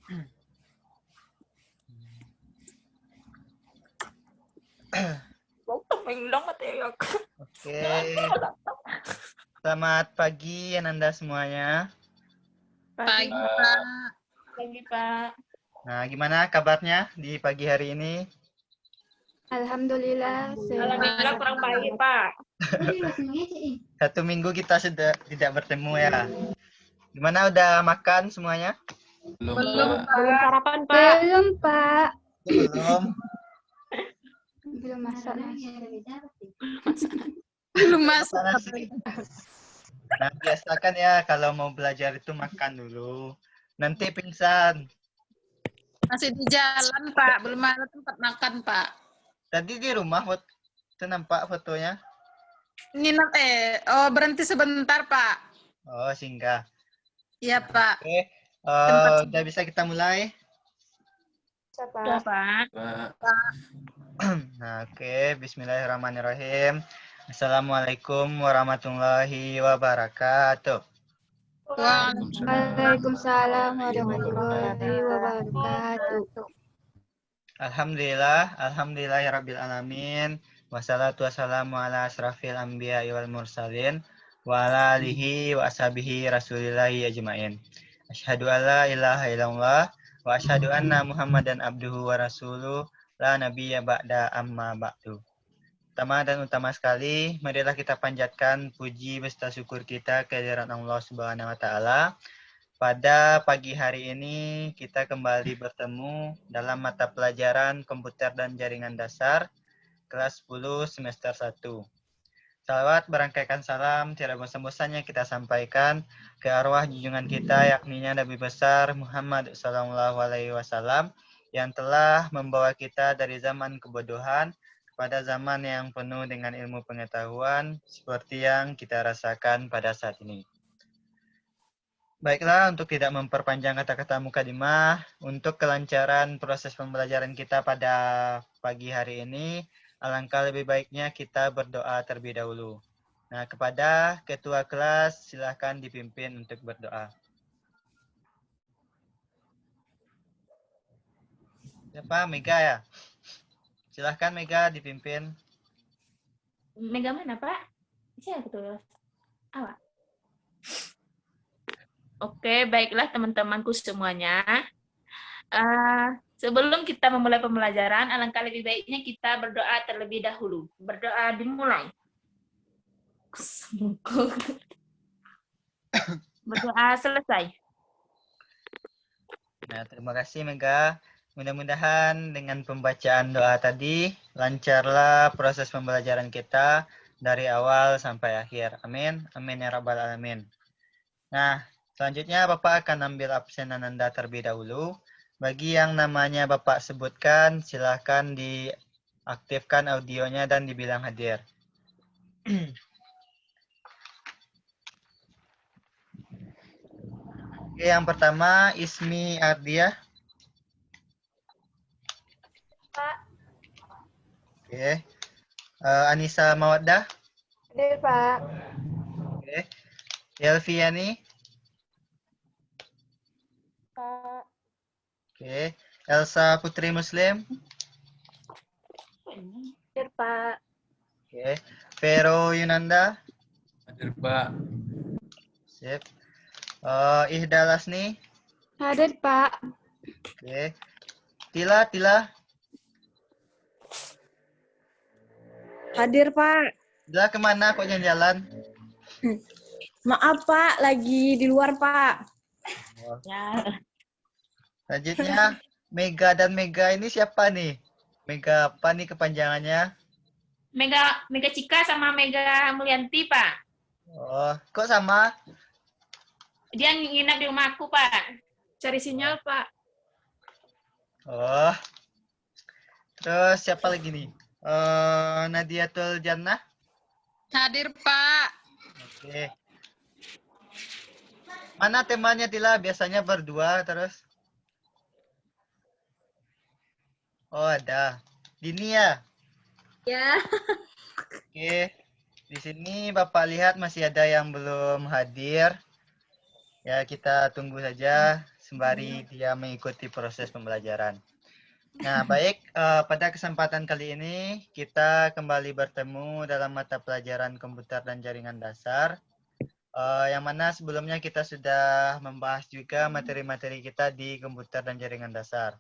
Oke, selamat pagi Ananda semuanya. Pagi, Pak. Pagi, Pak. Nah, gimana kabarnya di pagi hari ini? Alhamdulillah sehat. Alhamdulillah kurang baik, Pak. 1 minggu kita sudah tidak bertemu ya. Gimana, udah makan semuanya? Belum sarapan, Pak. Belum, Pak. Belum. Belum masak. Belum masak. Nah, biasakan ya kalau mau belajar itu makan dulu. Nanti pingsan. Masih di jalan, Pak. Belum ada tempat makan, Pak. Tadi di rumah itu nampak fotonya. Nginep, berhenti sebentar, Pak. Oh, singgah. Iya, Pak. Oke, udah bisa kita mulai. Sudah, Pak. Nah, oke. Bismillahirrahmanirrahim. Assalamualaikum warahmatullahi wabarakatuh. Waalaikumsalam warahmatullahi wabarakatuh. Alhamdulillahirabbil alamin. Wassalatu wassalamu ala asrafil anbiya'i wal mursalin wa ala alihi wa ashabihi rasulillahi ajmain. Asyhadu alla ilaha illallah wa asyhadu anna Muhammadan abduhu wa rasuluh la nabiyya ba'da amma ba'du. Pertama dan utama sekali, marilah kita panjatkan puji beserta syukur kita kehadirat Allah Subhanahu wa taala. Pada pagi hari ini kita kembali bertemu dalam mata pelajaran Komputer dan Jaringan Dasar kelas 10 semester 1. Salawat berangkaikan salam tiada bosan-bosannya kita sampaikan ke arwah junjungan kita yakni Nabi besar Muhammad SAW yang telah membawa kita dari zaman kebodohan pada zaman yang penuh dengan ilmu pengetahuan seperti yang kita rasakan pada saat ini. Baiklah, untuk tidak memperpanjang kata-kata mukadimah, untuk kelancaran proses pembelajaran kita pada pagi hari ini, alangkah lebih baiknya kita berdoa terlebih dahulu. Nah, kepada ketua kelas, silakan dipimpin untuk berdoa. Siapa? Mega ya? Silahkan Mega dipimpin. Mega mana, Pak? Siapa tuh? Awak. Oke, baiklah teman-temanku semuanya. Sebelum kita memulai pembelajaran, alangkah lebih baiknya kita berdoa terlebih dahulu. Berdoa dimulai. Berdoa selesai. Nah, terima kasih Mega. Mudah-mudahan dengan pembacaan doa tadi, lancarlah proses pembelajaran kita dari awal sampai akhir. Amin. Amin ya rabbal alamin. Nah, selanjutnya Bapak akan ambil absen Ananda terlebih dahulu. Bagi yang namanya Bapak sebutkan, silahkan diaktifkan audionya dan dibilang hadir. Oke, yang pertama Ismi Ardia. Pak. Oke. Anissa Mawaddah. Hadir, Pak. Oke. Elviani. Pak. Oke. Elsa Putri Muslim. Hadir, Pak. Oke. Vero Yunanda. Hadir, Pak. Sip. Ihda Lasni. Hadir, Pak. Oke. Tila. Hadir, Pak. Tila kemana kok jalan-jalan? Maaf, Pak. Lagi di luar, Pak. Ya. Selanjutnya, Mega dan Mega ini siapa nih? Mega apa nih kepanjangannya? Mega Cika sama Mega Mulyanti, Pak. Oh, kok sama? Dia nginap di rumahku, Pak. Cari sinyal, Pak. Oh. Terus siapa lagi nih? Nadiatul Jannah. Hadir, Pak. Oke. Mana temannya Tila? Biasanya berdua terus. Oh, ada. Dini ya? Ya. Oke. Di sini Bapak lihat masih ada yang belum hadir. Ya, kita tunggu saja sembari dia mengikuti proses pembelajaran. Nah, baik, pada kesempatan kali ini kita kembali bertemu dalam mata pelajaran komputer dan jaringan dasar. Yang mana sebelumnya kita sudah membahas juga materi-materi kita di komputer dan jaringan dasar.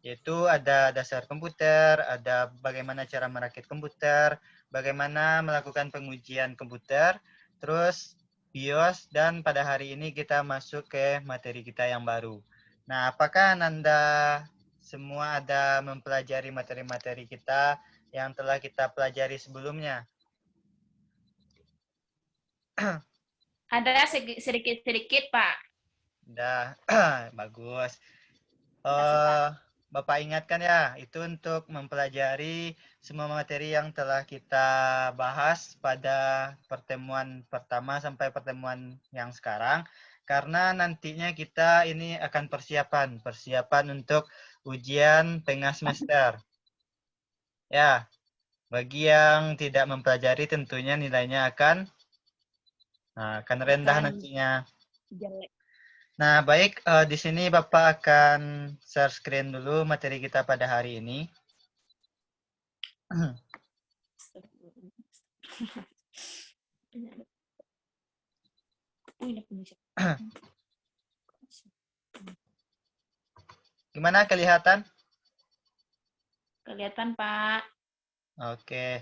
Yaitu ada dasar komputer, ada bagaimana cara merakit komputer, bagaimana melakukan pengujian komputer, terus BIOS, dan pada hari ini kita masuk ke materi kita yang baru. Nah, apakah Anda semua ada mempelajari materi-materi kita yang telah kita pelajari sebelumnya? Ada sedikit-sedikit, Pak. Udah, bagus. Kasih, Pak. Bapak ingatkan ya, itu untuk mempelajari semua materi yang telah kita bahas pada pertemuan pertama sampai pertemuan yang sekarang. Karena nantinya kita ini akan persiapan untuk ujian tengah semester. Ya, bagi yang tidak mempelajari tentunya nilainya akan rendah nantinya. Jelek. Nah, baik, di sini Bapak akan share screen dulu materi kita pada hari ini. Gimana kelihatan? Kelihatan, Pak. Oke.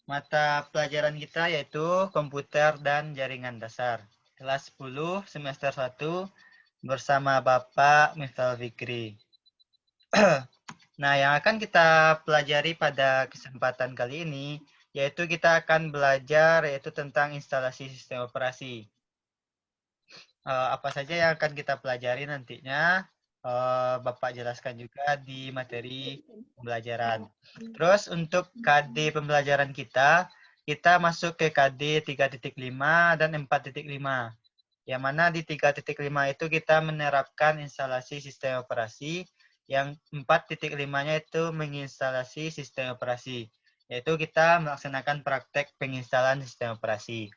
Mata pelajaran kita yaitu komputer dan jaringan dasar. Kelas 10 semester 1 bersama Bapak Miftahul Fikri. Nah, yang akan kita pelajari pada kesempatan kali ini yaitu kita akan belajar yaitu tentang instalasi sistem operasi. Apa saja yang akan kita pelajari nantinya Bapak jelaskan juga di materi pembelajaran. Terus untuk KD pembelajaran kita masuk ke KD 3.5 dan 4.5. Yang mana di 3.5 itu kita menerapkan instalasi sistem operasi, yang 4.5-nya itu menginstalasi sistem operasi, yaitu kita melaksanakan praktek penginstalan sistem operasi.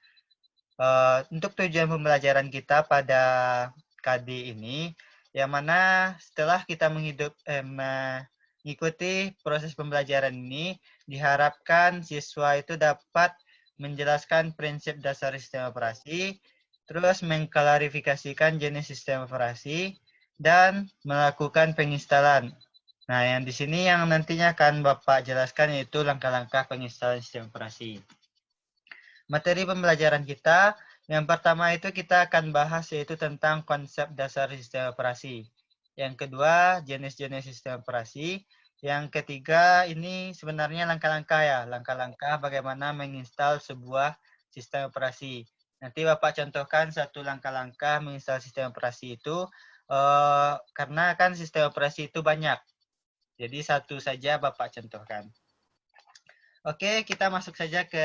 Untuk tujuan pembelajaran kita pada KD ini, yang mana setelah kita mengikuti proses pembelajaran ini, diharapkan siswa itu dapat menjelaskan prinsip dasar sistem operasi, terus mengklarifikasikan jenis sistem operasi, dan melakukan penginstalan. Nah, yang di sini yang nantinya akan Bapak jelaskan yaitu langkah-langkah penginstalan sistem operasi. Materi pembelajaran kita, yang pertama itu kita akan bahas yaitu tentang konsep dasar sistem operasi. Yang kedua, jenis-jenis sistem operasi. Yang ketiga, ini sebenarnya langkah-langkah ya, langkah-langkah bagaimana menginstal sebuah sistem operasi. Nanti Bapak contohkan satu langkah-langkah menginstal sistem operasi itu, karena kan sistem operasi itu banyak. Jadi satu saja Bapak contohkan. Oke, kita masuk saja ke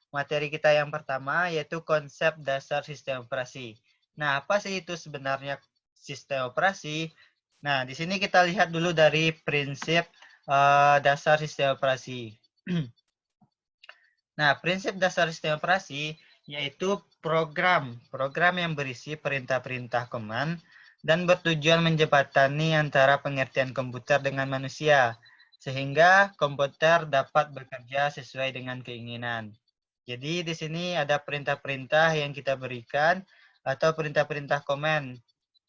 materi kita yang pertama, yaitu konsep dasar sistem operasi. Nah, apa sih itu sebenarnya sistem operasi? Nah, di sini kita lihat dulu dari prinsip dasar sistem operasi. Nah, prinsip dasar sistem operasi yaitu program yang berisi perintah-perintah command dan bertujuan menjembatani antara pengertian komputer dengan manusia, sehingga komputer dapat bekerja sesuai dengan keinginan. Jadi di sini ada perintah-perintah yang kita berikan atau perintah-perintah command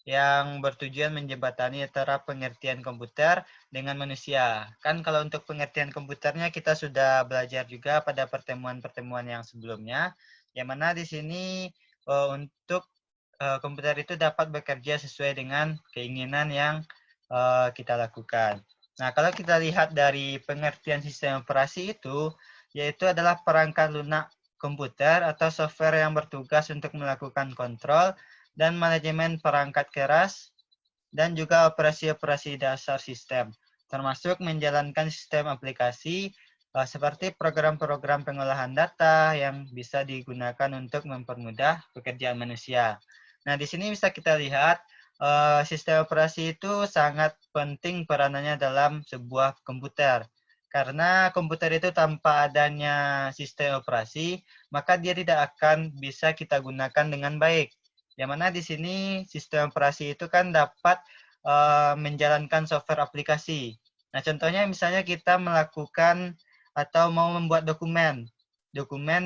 yang bertujuan menjembatani antara pengertian komputer dengan manusia. Kan kalau untuk pengertian komputernya kita sudah belajar juga pada pertemuan-pertemuan yang sebelumnya, yang mana di sini untuk komputer itu dapat bekerja sesuai dengan keinginan yang kita lakukan. Nah, kalau kita lihat dari pengertian sistem operasi itu, yaitu adalah perangkat lunak komputer atau software yang bertugas untuk melakukan kontrol dan manajemen perangkat keras dan juga operasi-operasi dasar sistem, termasuk menjalankan sistem aplikasi seperti program-program pengolahan data yang bisa digunakan untuk mempermudah pekerjaan manusia. Nah, di sini bisa kita lihat sistem operasi itu sangat penting peranannya dalam sebuah komputer. Karena komputer itu tanpa adanya sistem operasi, maka dia tidak akan bisa kita gunakan dengan baik. Yang mana di sini sistem operasi itu kan dapat menjalankan software aplikasi. Nah, contohnya misalnya kita melakukan atau mau membuat dokumen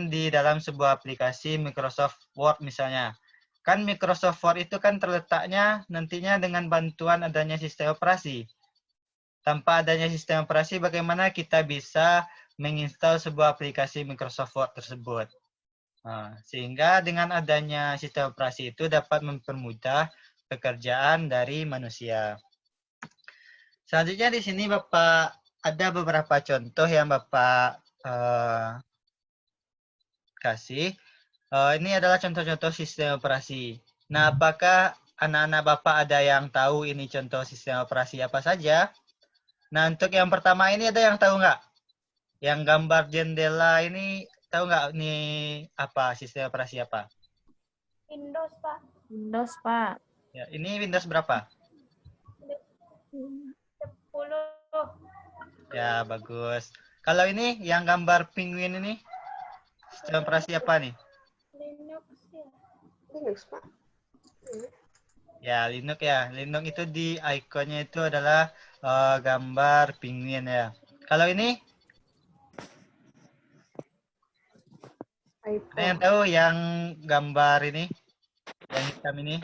di dalam sebuah aplikasi Microsoft Word misalnya. Kan Microsoft Word itu kan terletaknya nantinya dengan bantuan adanya sistem operasi. Tanpa adanya sistem operasi, bagaimana kita bisa menginstal sebuah aplikasi Microsoft Word tersebut. Nah, sehingga dengan adanya sistem operasi itu dapat mempermudah pekerjaan dari manusia. Selanjutnya di sini Bapak ada beberapa contoh yang Bapak kasih. Ini adalah contoh-contoh sistem operasi. Nah, apakah anak-anak Bapak ada yang tahu ini contoh sistem operasi apa saja? Nah, untuk yang pertama ini ada yang tahu nggak? Yang gambar jendela ini tahu nggak ini apa, sistem operasi apa? Windows, Pak. Windows, Pak. Ya, ini Windows berapa? 10. Ya, bagus. Kalau ini yang gambar penguin ini, sistem operasi apa nih? Linux ya. Linux, Pak. Ya, Linux ya. Linux itu di ikonnya itu adalah gambar penguin ya. Kalau ini, ada yang tahu yang gambar ini? Yang hitam ini?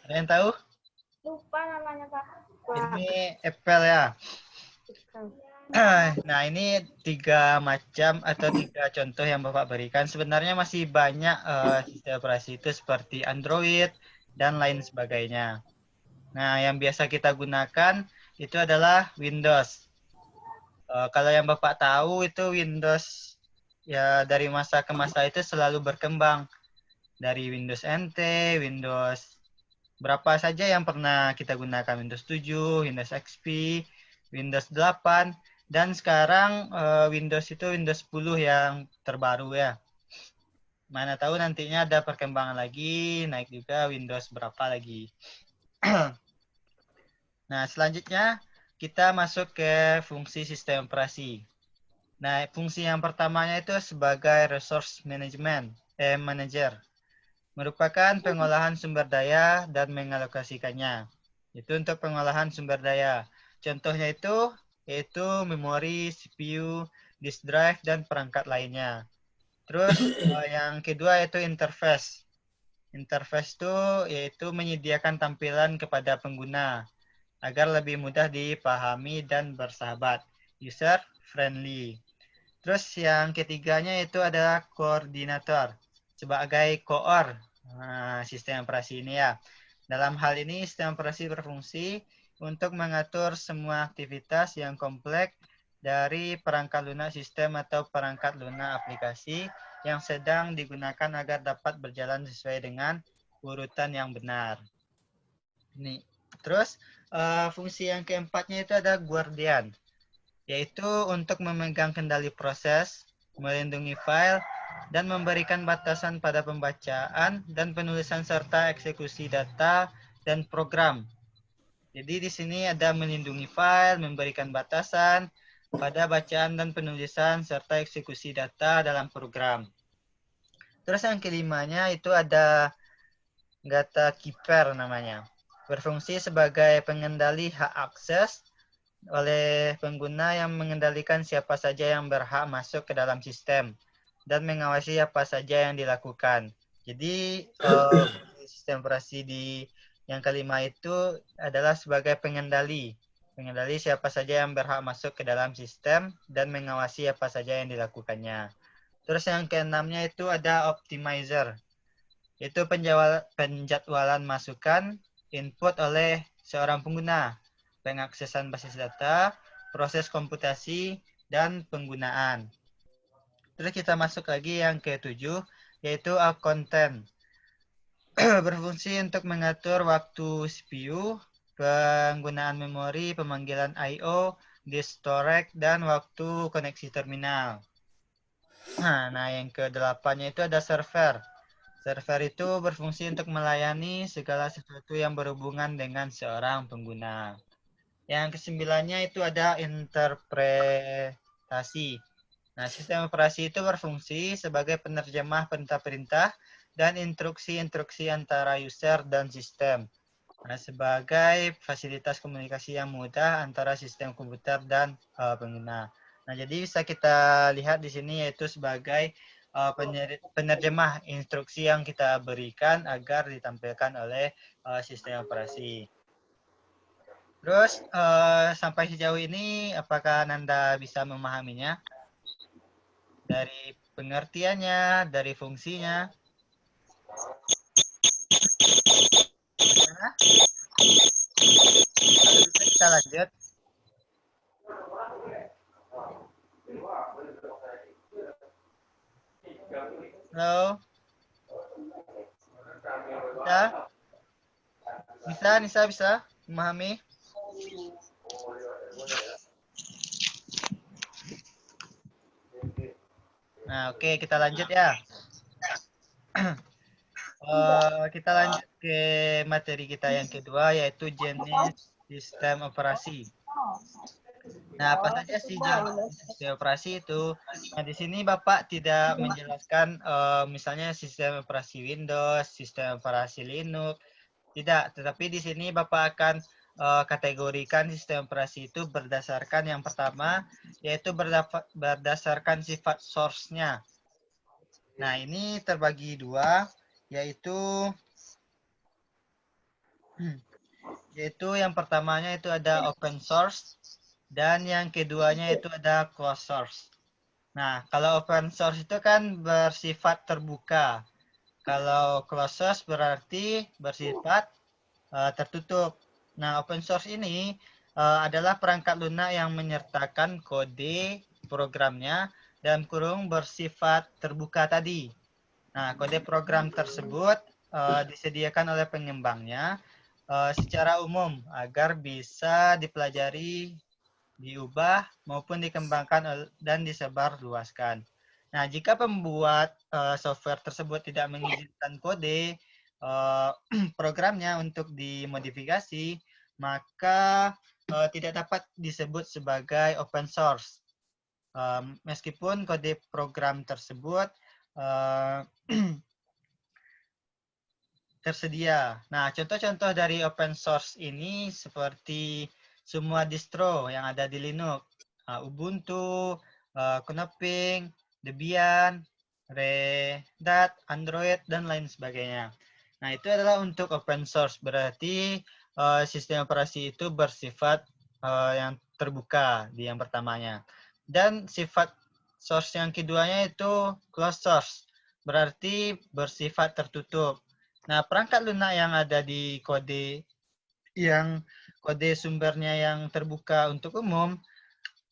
Ada yang tahu? Lupa namanya, Pak. Ini Apple ya. Nah, ini 3 macam atau 3 contoh yang Bapak berikan. Sebenarnya masih banyak sistem operasi itu seperti Android dan lain sebagainya. Nah, yang biasa kita gunakan itu adalah Windows. Kalau yang Bapak tahu itu Windows ya dari masa ke masa itu selalu berkembang. Dari Windows NT, Windows berapa saja yang pernah kita gunakan, Windows 7, Windows XP, Windows 8, dan sekarang Windows itu Windows 10 yang terbaru ya. Mana tahu nantinya ada perkembangan lagi, naik juga Windows berapa lagi. Nah, selanjutnya kita masuk ke fungsi sistem operasi. Nah, fungsi yang pertamanya itu sebagai resource management, manager. Merupakan pengolahan sumber daya dan mengalokasikannya. Itu untuk pengolahan sumber daya. Contohnya itu yaitu memori, CPU, disk drive, dan perangkat lainnya. Terus yang kedua yaitu interface. Interface itu yaitu menyediakan tampilan kepada pengguna agar lebih mudah dipahami dan bersahabat, user friendly. Terus yang ketiganya itu adalah koordinator sebagai koor sistem operasi ini ya. Dalam hal ini sistem operasi berfungsi untuk mengatur semua aktivitas yang kompleks dari perangkat lunak sistem atau perangkat lunak aplikasi yang sedang digunakan agar dapat berjalan sesuai dengan urutan yang benar. Ini. Terus fungsi yang keempatnya itu ada guardian, yaitu untuk memegang kendali proses, melindungi file, dan memberikan batasan pada pembacaan dan penulisan serta eksekusi data dan program. Jadi di sini ada melindungi file, memberikan batasan pada bacaan dan penulisan serta eksekusi data dalam program. Terus yang kelimanya itu ada data keeper namanya. Berfungsi sebagai pengendali hak akses oleh pengguna yang mengendalikan siapa saja yang berhak masuk ke dalam sistem dan mengawasi apa saja yang dilakukan. Jadi sistem operasi di yang kelima itu adalah sebagai pengendali siapa saja yang berhak masuk ke dalam sistem dan mengawasi apa saja yang dilakukannya. Terus yang keenamnya itu ada optimizer. Itu penjadwalan masukan input oleh seorang pengguna, pengaksesan basis data, proses komputasi, dan penggunaan. Terus kita masuk lagi yang ke-7, yaitu content. Berfungsi untuk mengatur waktu CPU, penggunaan memori, pemanggilan I/O, disk storage, dan waktu koneksi terminal. Nah, yang ke-8-nya itu ada server. Server itu berfungsi untuk melayani segala sesuatu yang berhubungan dengan seorang pengguna. Yang kesembilannya itu ada interpretasi. Nah, sistem operasi itu berfungsi sebagai penerjemah perintah-perintah dan instruksi-instruksi antara user dan sistem. Nah, sebagai fasilitas komunikasi yang mudah antara sistem komputer dan pengguna. Nah, jadi bisa kita lihat di sini yaitu sebagai penerjemah instruksi yang kita berikan agar ditampilkan oleh sistem operasi. Terus sampai sejauh ini apakah Nanda bisa memahaminya? Dari pengertiannya, dari fungsinya? Bagaimana? Kalau bisa kita lanjut. Halo? Bisa memahami? Nah, oke, kita lanjut ya. Kita lanjut ke materi kita yang kedua, yaitu jenis sistem operasi. Nah, apa saja sih jenis sistem operasi itu? Nah, di sini Bapak tidak menjelaskan misalnya sistem operasi Windows, sistem operasi Linux, tidak. Tetapi di sini Bapak akan kategorikan sistem operasi itu berdasarkan yang pertama, yaitu berdasarkan sifat source-nya. Nah, ini terbagi dua, yaitu yang pertamanya itu ada open source dan yang keduanya itu ada closed source. Nah, kalau open source itu kan bersifat terbuka. Kalau closed source berarti bersifat tertutup. Nah, open source ini adalah perangkat lunak yang menyertakan kode programnya dan kurung bersifat terbuka tadi. Nah, kode program tersebut disediakan oleh pengembangnya secara umum agar bisa dipelajari, diubah, maupun dikembangkan dan disebarluaskan. Nah, jika pembuat software tersebut tidak mengizinkan kode programnya untuk dimodifikasi, maka tidak dapat disebut sebagai open source. Meskipun kode program tersebut tersedia. Nah, contoh-contoh dari open source ini seperti semua distro yang ada di Linux, Ubuntu, Knoping, Debian, Red Hat, Android, dan lain sebagainya. Nah, itu adalah untuk open source, berarti sistem operasi itu bersifat yang terbuka di yang pertamanya. Dan sifat source yang keduanya itu closed source, berarti bersifat tertutup. Nah, perangkat lunak yang ada di kode sumbernya yang terbuka untuk umum,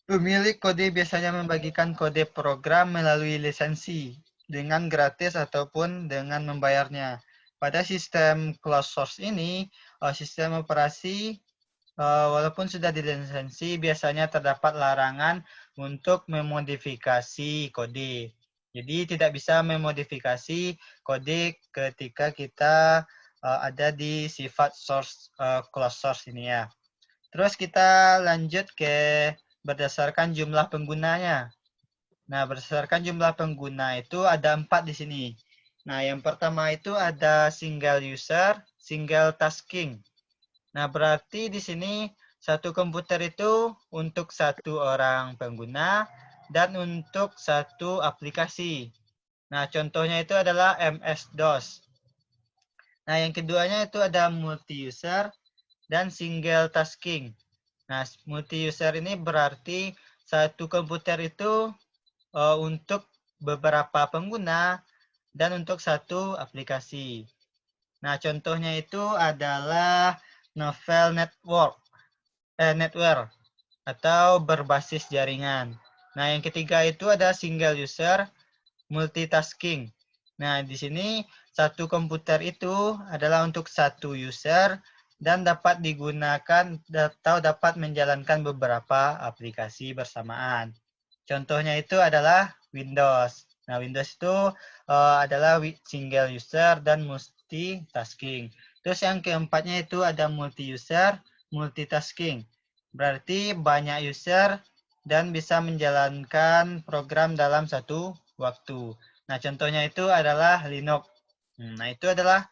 pemilik kode biasanya membagikan kode program melalui lisensi dengan gratis ataupun dengan membayarnya. Pada sistem closed source ini, sistem operasi walaupun sudah dilisensi biasanya terdapat larangan untuk memodifikasi kode. Jadi tidak bisa memodifikasi kode ketika kita ada di sifat source closed source ini ya. Terus kita lanjut ke berdasarkan jumlah penggunanya. Nah, berdasarkan jumlah pengguna itu ada 4 di sini. Nah, yang pertama itu ada single user, single tasking. Nah, berarti di sini satu komputer itu untuk satu orang pengguna dan untuk satu aplikasi. Nah, contohnya itu adalah MS-DOS. Nah, yang keduanya itu ada multi-user dan single tasking. Nah, multi-user ini berarti satu komputer itu untuk beberapa pengguna dan untuk satu aplikasi. Nah, contohnya itu adalah novel network atau berbasis jaringan. Nah, yang ketiga itu ada single user multitasking. Nah, di sini satu komputer itu adalah untuk satu user dan dapat digunakan atau dapat menjalankan beberapa aplikasi bersamaan. Contohnya itu adalah Windows. Nah, Windows itu adalah single user dan multitasking. Terus yang keempatnya itu ada multi-user, multitasking. Berarti banyak user dan bisa menjalankan program dalam satu waktu. Nah, contohnya itu adalah Linux. Nah, itu adalah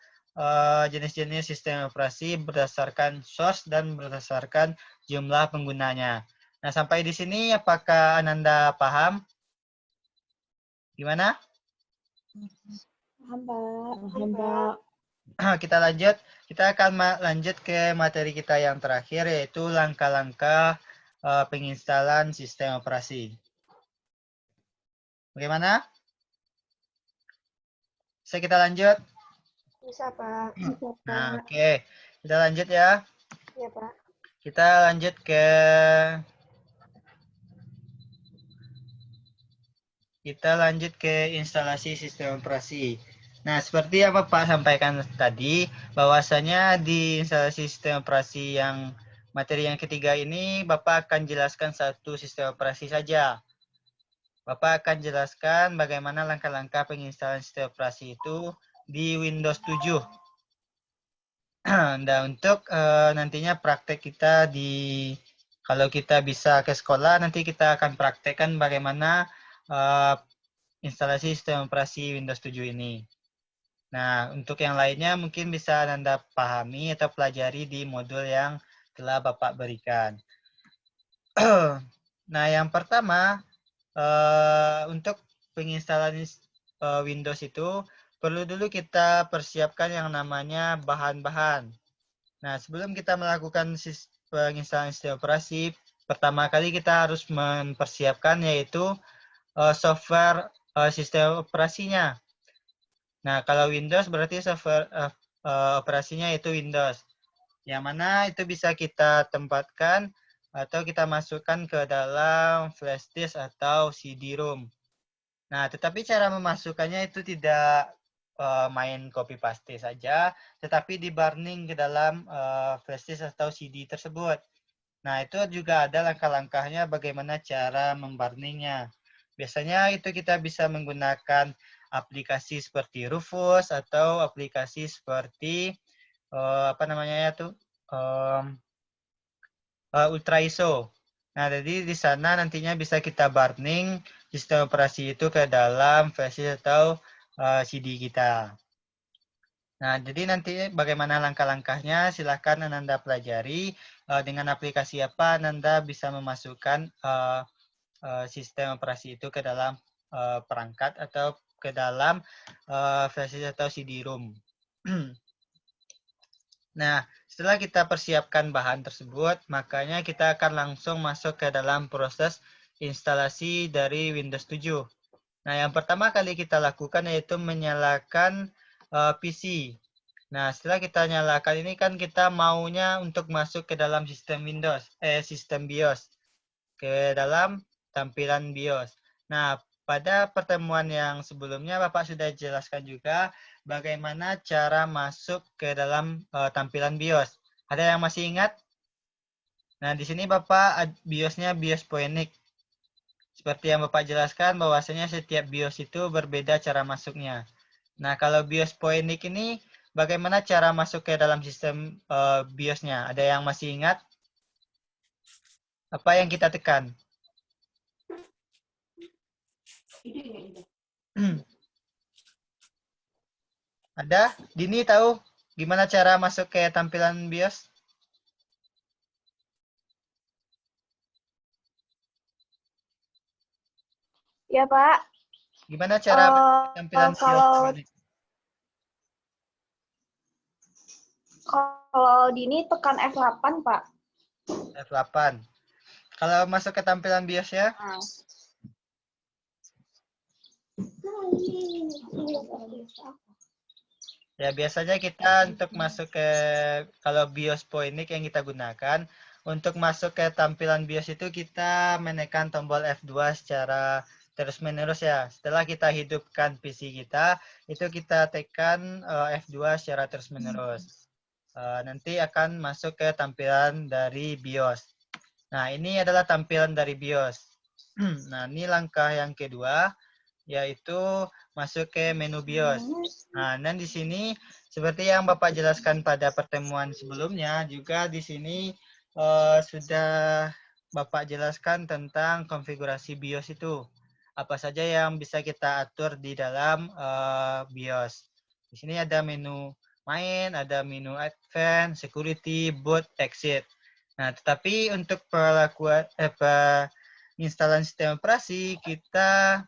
jenis-jenis sistem operasi berdasarkan source dan berdasarkan jumlah penggunanya. Nah, sampai di sini apakah Ananda paham? Gimana? Paham, Pak. Paham, Pak. Kita lanjut. Kita akan lanjut ke materi kita yang terakhir, yaitu langkah-langkah penginstalan sistem operasi. Bagaimana? Bisa kita lanjut? Bisa, Pak. Bisa, Nah, Pak. oke. Kita lanjut ya. Iya, Pak. Kita lanjut ke instalasi sistem operasi. Nah, seperti yang Bapak sampaikan tadi, bahwasanya di instalasi sistem operasi yang materi yang ketiga ini, Bapak akan jelaskan satu sistem operasi saja. Bapak akan jelaskan bagaimana langkah-langkah penginstalan sistem operasi itu di Windows 7. Nah, untuk nantinya praktek kita kalau kita bisa ke sekolah, nanti kita akan praktekkan bagaimana instalasi sistem operasi Windows 7 ini. Nah, untuk yang lainnya mungkin bisa Anda pahami atau pelajari di modul yang telah Bapak berikan. Nah, yang pertama, untuk penginstalan Windows itu, perlu dulu kita persiapkan yang namanya bahan-bahan. Nah, sebelum kita melakukan penginstalan sistem operasi, pertama kali kita harus mempersiapkan yaitu software sistem operasinya. Nah, kalau Windows berarti software operasinya itu Windows. Yang mana itu bisa kita tempatkan atau kita masukkan ke dalam flash disk atau CD-ROM. Nah, tetapi cara memasukkannya itu tidak main copy paste saja, tetapi di-burning ke dalam flash disk atau CD tersebut. Nah, itu juga ada langkah-langkahnya bagaimana cara membarningnya. Biasanya itu kita bisa menggunakan aplikasi seperti Rufus atau aplikasi seperti apa namanya tuh Ultra ISO. Nah, jadi di sana nantinya bisa kita burning sistem operasi itu ke dalam versi atau CD kita. Nah, jadi nanti bagaimana langkah-langkahnya silahkan Ananda pelajari. Dengan aplikasi apa Ananda bisa memasukkan sistem operasi itu ke dalam perangkat atau ke dalam versi atau CD-ROM. Nah, setelah kita persiapkan bahan tersebut, makanya kita akan langsung masuk ke dalam proses instalasi dari Windows 7. Nah, yang pertama kali kita lakukan yaitu menyalakan PC. Nah, setelah kita nyalakan ini kan kita maunya untuk masuk ke dalam sistem sistem BIOS. Ke dalam tampilan BIOS. Nah, pada pertemuan yang sebelumnya Bapak sudah jelaskan juga bagaimana cara masuk ke dalam tampilan BIOS. Ada yang masih ingat? Nah, di sini Bapak BIOS-nya BIOS Phoenix. Seperti yang Bapak jelaskan bahwasanya setiap BIOS itu berbeda cara masuknya. Nah, kalau BIOS Phoenix ini bagaimana cara masuk ke dalam sistem BIOS-nya? Ada yang masih ingat? Apa yang kita tekan? Ada? Dini tahu gimana cara masuk ke tampilan BIOS? Ya, Pak. Gimana cara masuk ke tampilan kalau BIOS? kalau Dini tekan F8, Pak. F8. Kalau masuk ke tampilan BIOS ya? Ya, biasanya kita untuk masuk ke, kalau BIOS Phoenix yang kita gunakan, untuk masuk ke tampilan BIOS itu kita menekan tombol F2 secara terus-menerus ya. Setelah kita hidupkan PC kita, itu kita tekan F2 secara terus-menerus. Nanti akan masuk ke tampilan dari BIOS. Nah, ini adalah tampilan dari BIOS. Nah, ini langkah yang kedua. yaitu masuk ke menu BIOS. Nah, dan di sini seperti yang Bapak jelaskan pada pertemuan sebelumnya, juga di sini sudah Bapak jelaskan tentang konfigurasi BIOS itu. Apa saja yang bisa kita atur di dalam BIOS. Di sini ada menu main, ada menu advance, security, boot, exit. Nah, tetapi untuk penginstalan sistem operasi, kita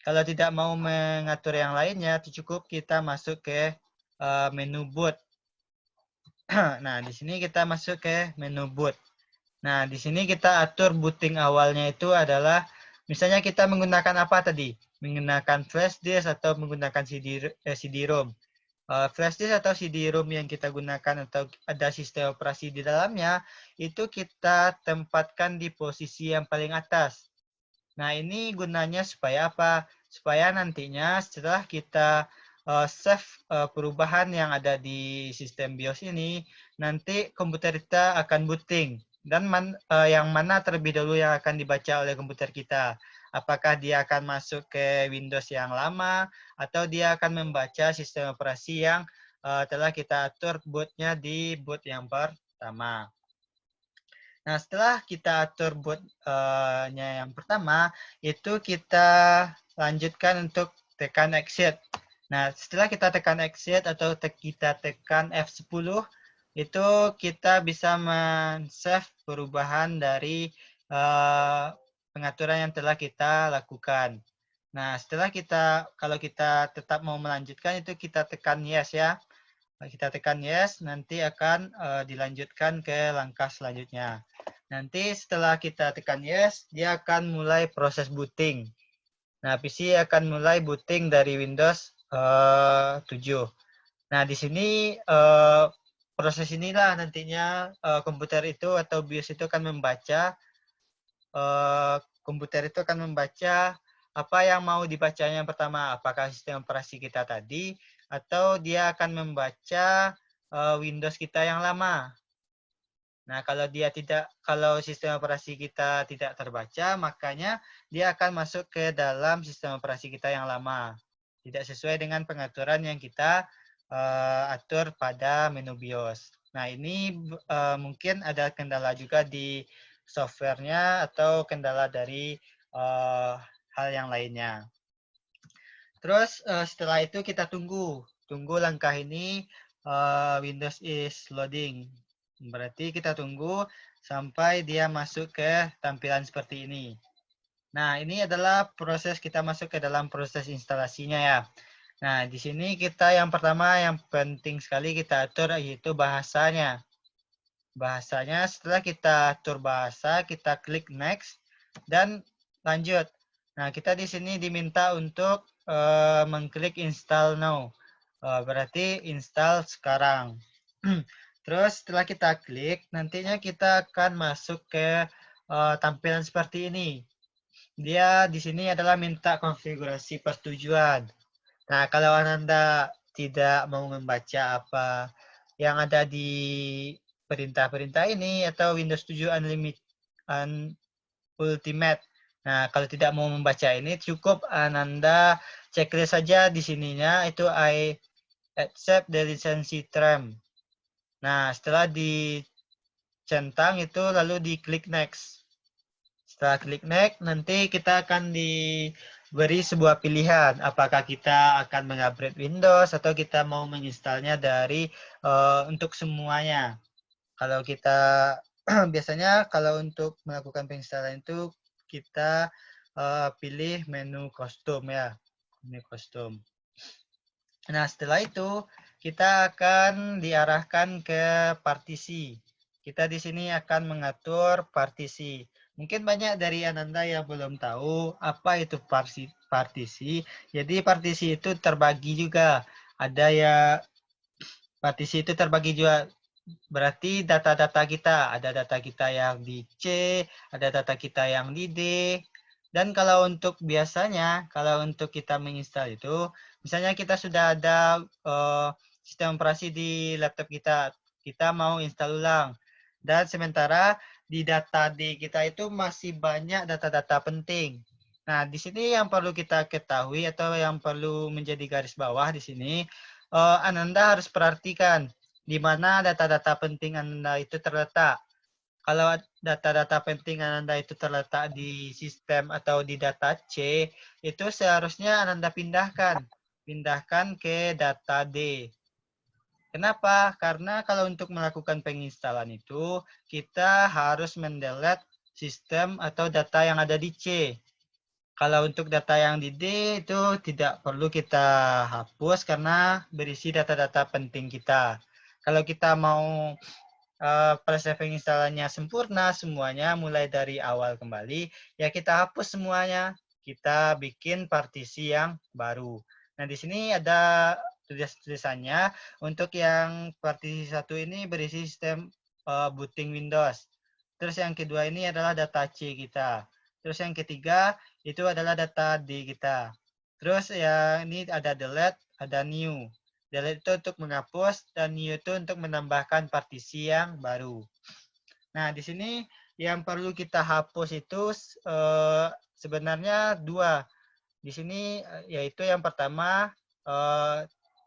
kalau tidak mau mengatur yang lainnya, cukup kita masuk ke menu boot. Nah, di sini kita masuk ke menu boot. Nah, di sini kita atur booting awalnya itu adalah, misalnya kita menggunakan apa tadi? Menggunakan flash disk atau menggunakan CD-ROM. Flash disk atau CD-ROM yang kita gunakan atau ada sistem operasi di dalamnya, itu kita tempatkan di posisi yang paling atas. Nah, ini gunanya supaya apa? Supaya nantinya setelah kita save perubahan yang ada di sistem BIOS ini, nanti komputer kita akan booting. Dan yang mana terlebih dahulu yang akan dibaca oleh komputer kita? Apakah dia akan masuk ke Windows yang lama, atau dia akan membaca sistem operasi yang telah kita atur bootnya di boot yang pertama. Nah, setelah kita atur bootnya yang pertama, itu kita lanjutkan untuk tekan exit. Nah, setelah kita tekan exit atau kita tekan F10, itu kita bisa men-save perubahan dari pengaturan yang telah kita lakukan. Nah, kalau kita tetap mau melanjutkan, itu kita tekan yes ya. Kita tekan yes, nanti akan dilanjutkan ke langkah selanjutnya. Nanti setelah kita tekan yes, dia akan mulai proses booting. Nah, PC akan mulai booting dari Windows 7. Nah, di sini proses inilah nantinya komputer itu atau BIOS itu akan membaca, apa yang mau dibacanya yang pertama, apakah sistem operasi kita tadi, atau dia akan membaca Windows kita yang lama. Nah, kalau sistem operasi kita tidak terbaca, makanya dia akan masuk ke dalam sistem operasi kita yang lama. Tidak sesuai dengan pengaturan yang kita atur pada menu BIOS. Nah, ini mungkin ada kendala juga di softwarenya atau kendala dari hal yang lainnya. Terus setelah itu kita tunggu langkah ini Windows is loading. Berarti kita tunggu sampai dia masuk ke tampilan seperti ini. Nah, ini adalah proses kita masuk ke dalam proses instalasinya ya. Nah, di sini kita yang pertama yang penting sekali kita atur yaitu bahasanya. Bahasanya setelah kita atur bahasa, kita klik next dan lanjut. Nah, kita di sini diminta untuk mengklik install now. Berarti install sekarang. Terus setelah kita klik, nantinya kita akan masuk ke tampilan seperti ini. Dia di sini adalah minta konfigurasi persetujuan. Nah, kalau Anda tidak mau membaca apa yang ada di perintah-perintah ini atau Windows 7 Ultimate. Nah, kalau tidak mau membaca ini, cukup Anda checklist saja di sininya, itu I accept the license term. Nah, setelah dicentang itu lalu diklik next. Setelah klik next, nanti kita akan diberi sebuah pilihan. Apakah kita akan mengupgrade Windows atau kita mau menginstalnya dari untuk semuanya. Kalau kita biasanya kalau untuk melakukan penginstalan itu kita pilih menu custom ya. Menu custom. Nah, setelah itu kita akan diarahkan ke partisi. Kita di sini akan mengatur partisi. Mungkin banyak dari Anda yang belum tahu apa itu partisi. Jadi partisi itu terbagi juga. Ada ya partisi itu terbagi juga. Berarti data-data kita, ada data kita yang di C, ada data kita yang di D. Dan kalau untuk biasanya, kalau untuk kita menginstal itu, misalnya kita sudah ada sistem operasi di laptop kita, kita mau install ulang. Dan sementara di data D kita itu masih banyak data-data penting. Nah, di sini yang perlu kita ketahui atau yang perlu menjadi garis bawah di sini, Ananda harus perhatikan di mana data-data penting Ananda itu terletak. Kalau data-data penting Ananda itu terletak di sistem atau di data C, itu seharusnya Ananda pindahkan ke data D. Kenapa? Karena kalau untuk melakukan penginstalan itu, kita harus mendelete sistem atau data yang ada di C. Kalau untuk data yang di D itu tidak perlu kita hapus karena berisi data-data penting kita. Kalau kita mau proses penginstalannya sempurna semuanya mulai dari awal kembali, ya kita hapus semuanya. Kita bikin partisi yang baru. Nah, di sini ada tulisannya untuk yang partisi 1 ini berisi sistem booting Windows. Terus yang kedua ini adalah data C kita. Terus yang ketiga itu adalah data D kita. Terus yang ini ada delete, ada new. Delete itu untuk menghapus dan new itu untuk menambahkan partisi yang baru. Nah, di sini yang perlu kita hapus itu sebenarnya 2. Di sini yaitu yang pertama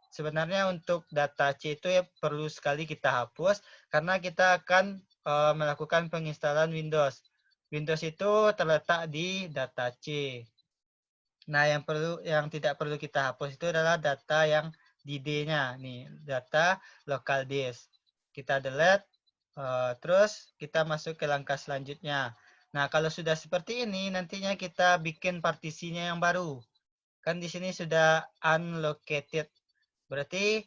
sebenarnya untuk data C itu ya perlu sekali kita hapus karena kita akan melakukan penginstalan Windows. Windows itu terletak di data C. Nah, yang tidak perlu kita hapus itu adalah data yang di D-nya. Nih, data local disk. Kita delete, terus kita masuk ke langkah selanjutnya. Nah, kalau sudah seperti ini, nantinya kita bikin partisinya yang baru. Kan di sini sudah unlocated. Berarti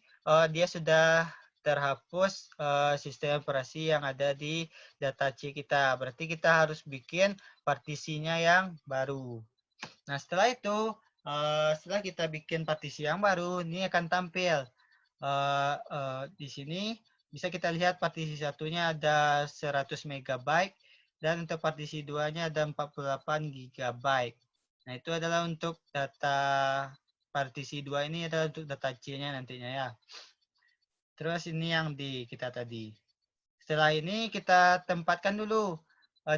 dia sudah terhapus sistem operasi yang ada di data C kita. Berarti kita harus bikin partisinya yang baru. Nah, setelah itu, setelah kita bikin partisi yang baru, ini akan tampil. Di sini bisa kita lihat partisi satunya ada 100 MB dan untuk partisi 2-nya ada 48 GB. Nah, itu adalah untuk data partisi 2 ini adalah untuk data C-nya nantinya ya. Terus ini yang di kita tadi. Setelah ini kita tempatkan dulu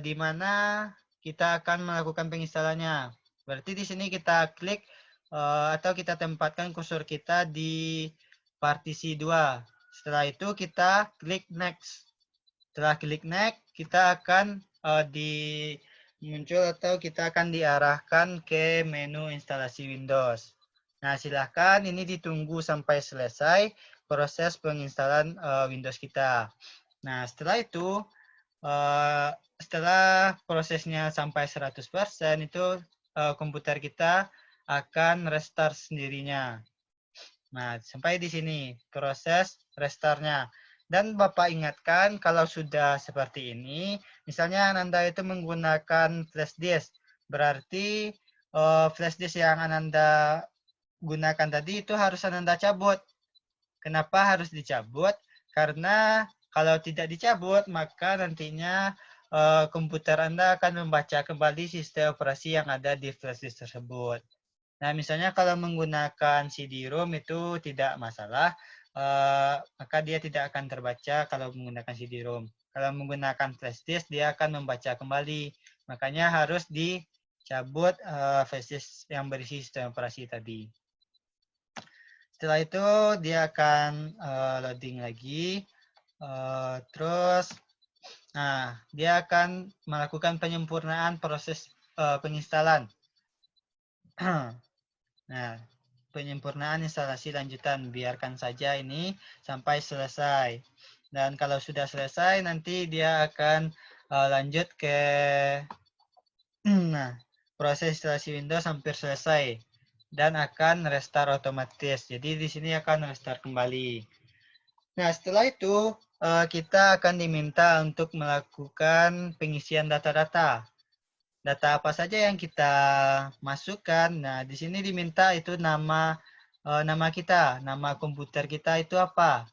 di mana kita akan melakukan penginstalannya. Berarti di sini kita klik atau kita tempatkan kursor kita di partisi 2. Setelah itu kita klik next. Setelah klik next, kita akan muncul atau kita akan diarahkan ke menu instalasi Windows. Nah, silahkan ini ditunggu sampai selesai proses penginstalan Windows kita. Nah, setelah itu, setelah prosesnya sampai 100%, itu komputer kita akan restart sendirinya. Nah, sampai di sini proses restartnya. Dan Bapak ingatkan kalau sudah seperti ini, misalnya Ananda itu menggunakan flash disk, berarti flash disk yang Ananda gunakan tadi itu harus Ananda cabut. Kenapa harus dicabut? Karena kalau tidak dicabut, maka nantinya komputer Anda akan membaca kembali sistem operasi yang ada di flash disk tersebut. Nah, misalnya kalau menggunakan CD-ROM itu tidak masalah, maka dia tidak akan terbaca kalau menggunakan CD-ROM. Kalau menggunakan flash disk, dia akan membaca kembali. Makanya harus dicabut flash disk yang berisi sistem operasi tadi. Setelah itu dia akan loading lagi. Terus, nah dia akan melakukan penyempurnaan proses penginstalan. Nah, penyempurnaan instalasi lanjutan. Biarkan saja ini sampai selesai. Dan kalau sudah selesai, nanti dia akan lanjut ke nah, proses instalasi Windows hampir selesai. Dan akan restart otomatis. Jadi di sini akan restart kembali. Nah, setelah itu kita akan diminta untuk melakukan pengisian data-data. Data apa saja yang kita masukkan. Nah, di sini diminta itu nama kita, nama komputer kita itu apa.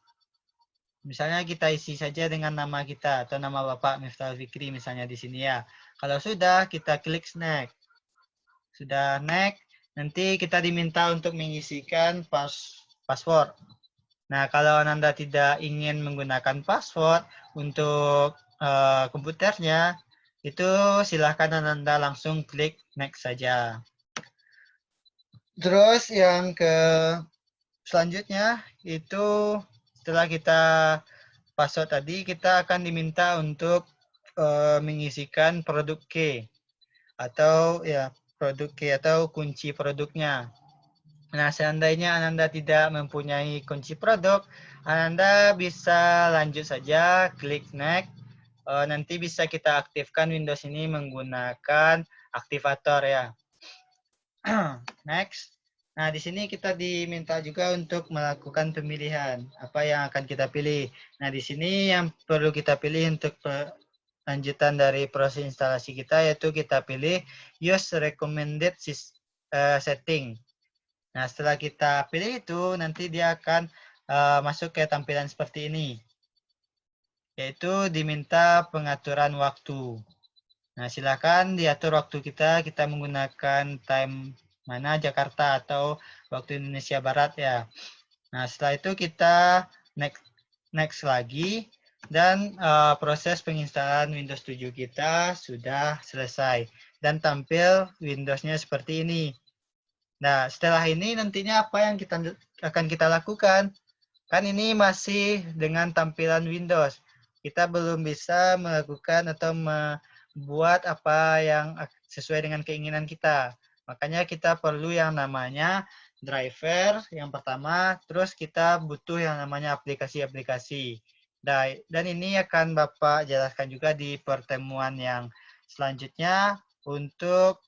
Misalnya kita isi saja dengan nama kita atau nama Bapak Miftahul Fikri misalnya di sini ya. Kalau sudah, kita klik next. Sudah next, nanti kita diminta untuk mengisikan password. Nah, kalau Anda tidak ingin menggunakan password untuk komputernya, itu silahkan Ananda langsung klik next saja. Terus yang selanjutnya itu setelah kita password tadi, kita akan diminta untuk mengisikan produk key atau ya produk key atau kunci produknya. Nah, seandainya Ananda tidak mempunyai kunci produk, Ananda bisa lanjut saja klik next. Nanti bisa kita aktifkan Windows ini menggunakan aktivator ya. Next. Nah, di sini kita diminta juga untuk melakukan pemilihan. Apa yang akan kita pilih? Nah, di sini yang perlu kita pilih untuk lanjutan dari proses instalasi kita, yaitu kita pilih use recommended setting. Nah, setelah kita pilih itu, nanti dia akan masuk ke tampilan seperti ini. Yaitu diminta pengaturan waktu. Nah, silakan diatur waktu kita menggunakan time mana Jakarta atau waktu Indonesia Barat ya. Nah, setelah itu kita next lagi dan proses penginstalan Windows 7 kita sudah selesai dan tampil Windows-nya seperti ini. Nah, setelah ini nantinya apa yang akan kita lakukan? Kan ini masih dengan tampilan Windows. Kita belum bisa melakukan atau membuat apa yang sesuai dengan keinginan kita. Makanya kita perlu yang namanya driver yang pertama, terus kita butuh yang namanya aplikasi-aplikasi. Dan ini akan Bapak jelaskan juga di pertemuan yang selanjutnya untuk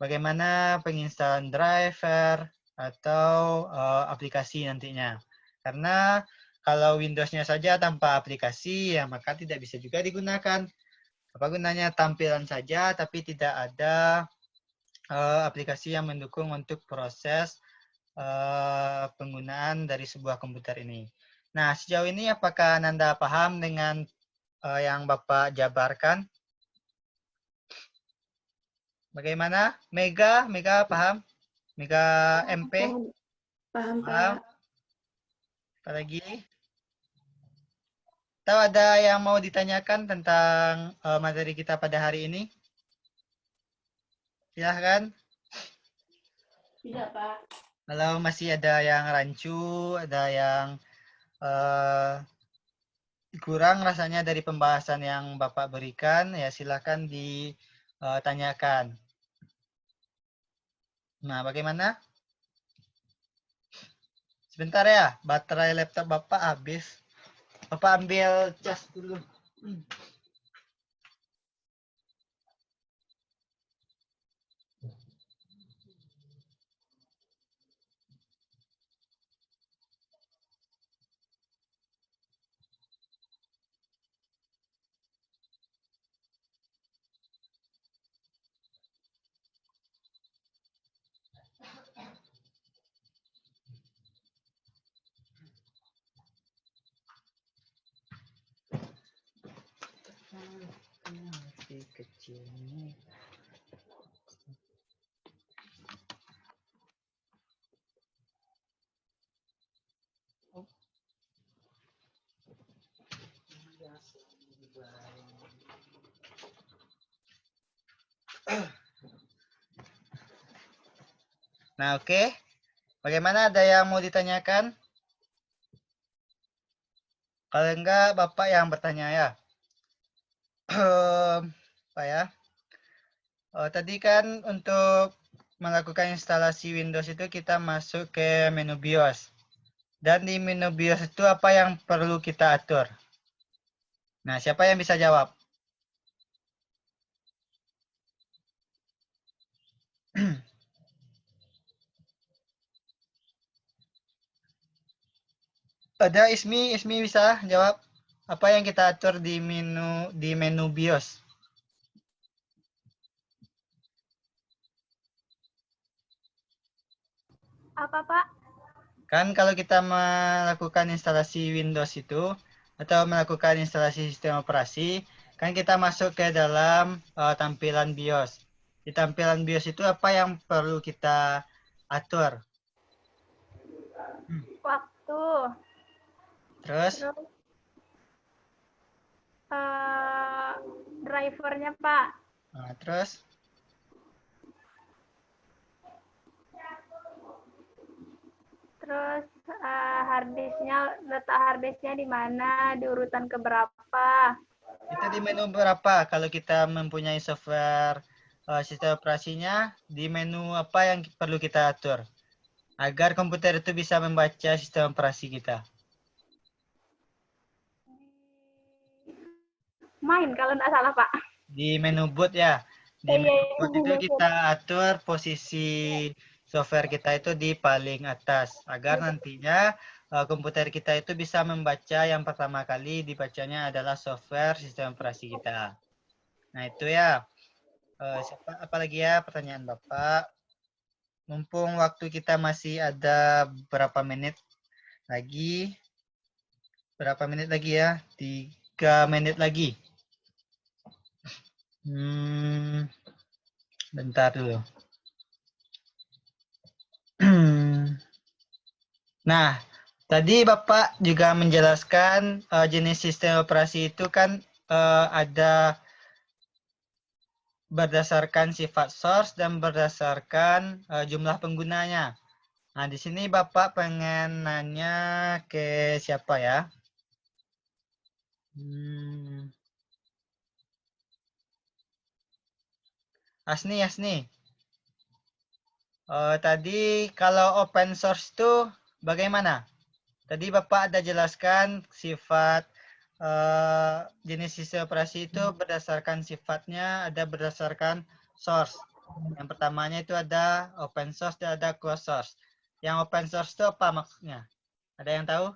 bagaimana penginstalan driver atau aplikasi nantinya. Karena kalau Windows-nya saja tanpa aplikasi, ya maka tidak bisa juga digunakan. Apa gunanya tampilan saja, tapi tidak ada aplikasi yang mendukung untuk proses penggunaan dari sebuah komputer ini. Nah, sejauh ini apakah Anda paham dengan yang Bapak jabarkan? Bagaimana? Mega paham? Mega MP? Paham, Paham? Pak. Apa lagi? Tahu ada yang mau ditanyakan tentang materi kita pada hari ini? Silahkan. Tidak, Pak. Kalau masih ada yang rancu, ada yang kurang rasanya dari pembahasan yang Bapak berikan, ya silahkan ditanyakan. Nah, bagaimana? Sebentar ya, baterai laptop Bapak habis. Bapak ambil cas dulu. Kecil ini. Nah, oke. Bagaimana, ada yang mau ditanyakan? Kalau enggak, Bapak yang bertanya ya. Pak ya. Tadi kan untuk melakukan instalasi Windows itu kita masuk ke menu BIOS. Dan di menu BIOS itu apa yang perlu kita atur? Nah, siapa yang bisa jawab? Ada Ismi bisa jawab? Apa yang kita atur di menu BIOS? Apa, Pak? Kan kalau kita melakukan instalasi Windows itu atau melakukan instalasi sistem operasi, kan kita masuk ke dalam tampilan BIOS. Di tampilan BIOS itu apa yang perlu kita atur? Waktu. Terus? Terus drivernya, Pak. Nah, terus Terus letak harddisknya di mana, di urutan keberapa. itu di menu berapa? Kalau kita mempunyai software sistem operasinya, di menu apa yang perlu kita atur agar komputer itu bisa membaca sistem operasi kita? Main kalau nggak salah, Pak. Di menu boot ya. Di Iya, menu boot itu menu boot. kita atur posisi software kita itu di paling atas agar nantinya komputer kita itu bisa membaca yang pertama kali dibacanya adalah software sistem operasi kita. Nah itu ya. Apalagi ya pertanyaan Bapak? Mumpung waktu kita masih ada berapa menit lagi? Berapa menit lagi ya? 3 menit lagi. Bentar dulu. Nah, tadi Bapak juga menjelaskan jenis sistem operasi itu kan ada berdasarkan sifat source dan berdasarkan jumlah penggunanya. Nah, di sini Bapak pengen nanya ke siapa ya? Asni. Tadi kalau open source itu bagaimana? Tadi Bapak ada jelaskan sifat jenis sistem operasi itu berdasarkan sifatnya, ada berdasarkan source. Yang pertamanya itu ada open source dan ada closed source. Yang open source itu apa maksudnya? Ada yang tahu?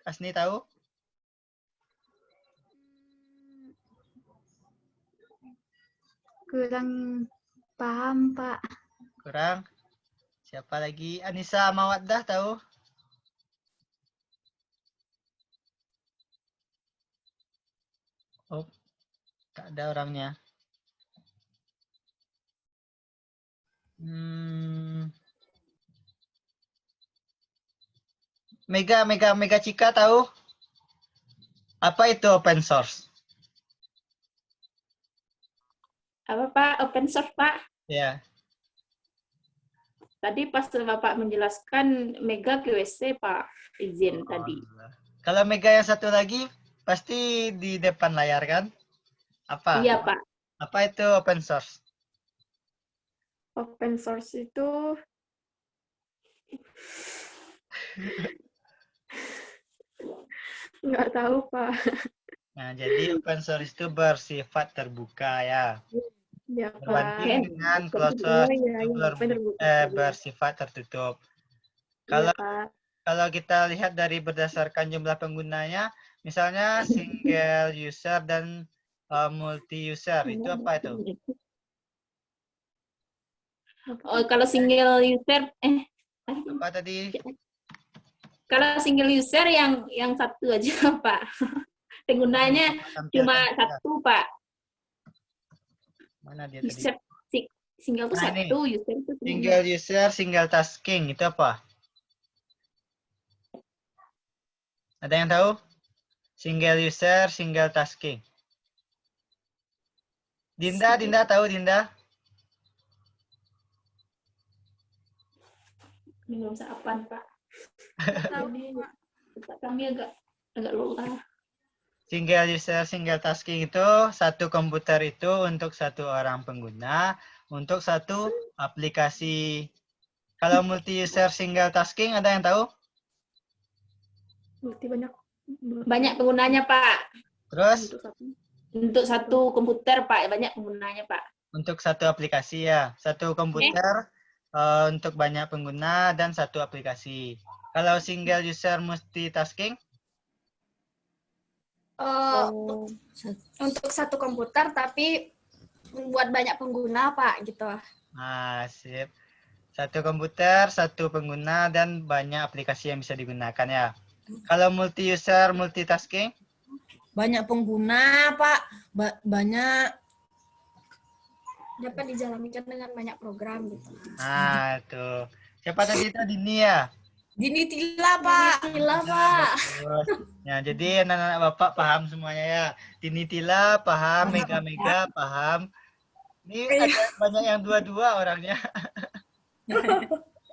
Asni tahu? Kurang paham, Pak. Kurang? Siapa lagi? Anissa Mawaddah tahu? Oh, tak ada orangnya. Mega Cika tahu? Apa itu open source? Apa Pak? Open source Pak? Ya. Tadi pas Bapak menjelaskan Mega QSC Pak, izin tadi. Kalau Mega yang satu lagi pasti di depan layar kan? Apa? Iya Pak. Apa itu open source? Open source itu nggak tahu, Pak. Nah, jadi open source itu bersifat terbuka ya. Ya, Pak. Berbanding dengan closed Oh, source iya, itu bersifat tertutup. Iya, Pak. Kalau kita lihat dari berdasarkan jumlah penggunanya, misalnya single user dan multi user, itu apa itu? Oh, kalau single user Apa tadi? Kalau single user yang satu aja Pak. Penggunanya cuma satu Pak. Mana dia user, tadi? Single itu satu, user itu single user, single tasking itu apa? Ada yang tahu? Single user, single tasking. Dinda tahu Dinda? Ini belum apaan Pak. Kami agak lelah. Single user, single tasking itu satu komputer itu untuk satu orang pengguna, untuk satu aplikasi. Kalau multi user, single tasking ada yang tahu? Multi banyak penggunanya Pak. Terus? Untuk satu komputer Pak, banyak penggunanya Pak. Untuk satu aplikasi ya, satu komputer untuk banyak pengguna dan satu aplikasi. Kalau single user multitasking? Untuk satu komputer tapi buat banyak pengguna, Pak, gitu. Ah, sip. Satu komputer, satu pengguna, dan banyak aplikasi yang bisa digunakan ya. Kalau multi user multitasking? Banyak pengguna, Pak. Banyak. Dapat dijalankan dengan banyak program gitu. Nah, tuh. Siapa tadi itu? Dini ya? Dinitila, Pak. Gila, Pak. Bagus. Ya, jadi anak-anak Bapak paham semuanya ya. Tinitila paham, Mega-Mega paham. Ini ada banyak yang dua-dua orangnya. Ya,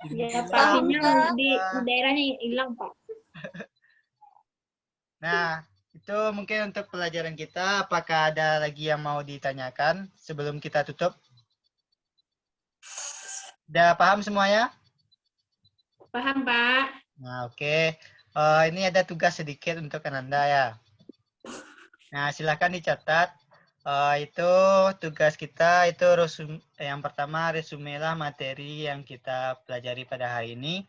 Tinitila. Pak. Sinyal Pak. di daerahnya hilang, Pak. Nah, itu mungkin untuk pelajaran kita. Apakah ada lagi yang mau ditanyakan sebelum kita tutup? Udah paham semuanya? Paham, Pak? Nah, oke. Ini ada tugas sedikit untuk Ananda ya. Nah, silakan dicatat. Itu tugas kita itu yang pertama resumelah materi yang kita pelajari pada hari ini.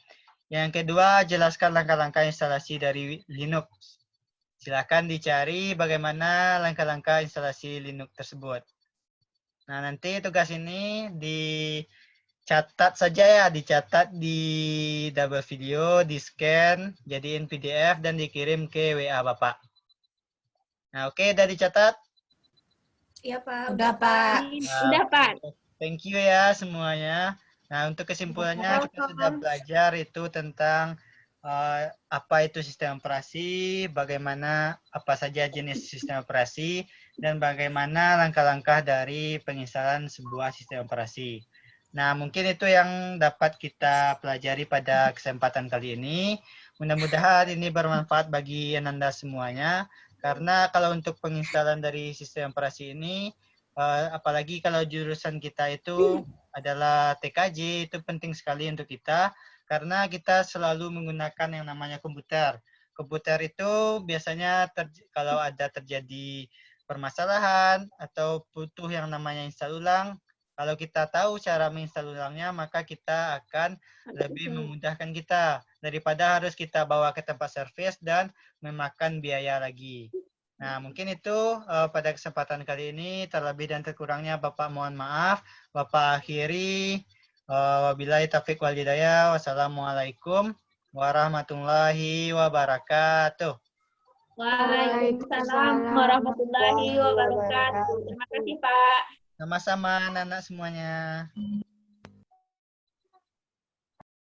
Yang kedua, jelaskan langkah-langkah instalasi dari Linux. Silakan dicari bagaimana langkah-langkah instalasi Linux tersebut. Nah, nanti tugas ini dicatat saja ya, dicatat di double video, di scan, jadiin PDF dan dikirim ke WA Bapak. Nah, oke, udah dicatat? Iya, Pak. Udah, Pak. Udah, Pak. Thank you ya semuanya. Nah, untuk kesimpulannya kita sudah belajar itu tentang apa itu sistem operasi, bagaimana apa saja jenis sistem operasi, dan bagaimana langkah-langkah dari penginstalan sebuah sistem operasi. Nah, mungkin itu yang dapat kita pelajari pada kesempatan kali ini. Mudah-mudahan ini bermanfaat bagi Ananda semuanya, karena kalau untuk penginstalan dari sistem operasi ini, apalagi kalau jurusan kita itu adalah TKJ, itu penting sekali untuk kita karena kita selalu menggunakan yang namanya komputer. Komputer itu biasanya kalau ada terjadi permasalahan atau butuh yang namanya install ulang, kalau kita tahu cara menginstal ulangnya, maka kita akan lebih memudahkan kita daripada harus kita bawa ke tempat servis dan memakan biaya lagi. Nah, mungkin itu pada kesempatan kali ini. Terlebih dan terkurangnya Bapak mohon maaf. Bapak akhiri. Wabillahi taufiq wal hidayah. Wassalamualaikum warahmatullahi wabarakatuh. Waalaikumsalam warahmatullahi wabarakatuh. Terima kasih, Pak. Sama-sama anak-anak semuanya.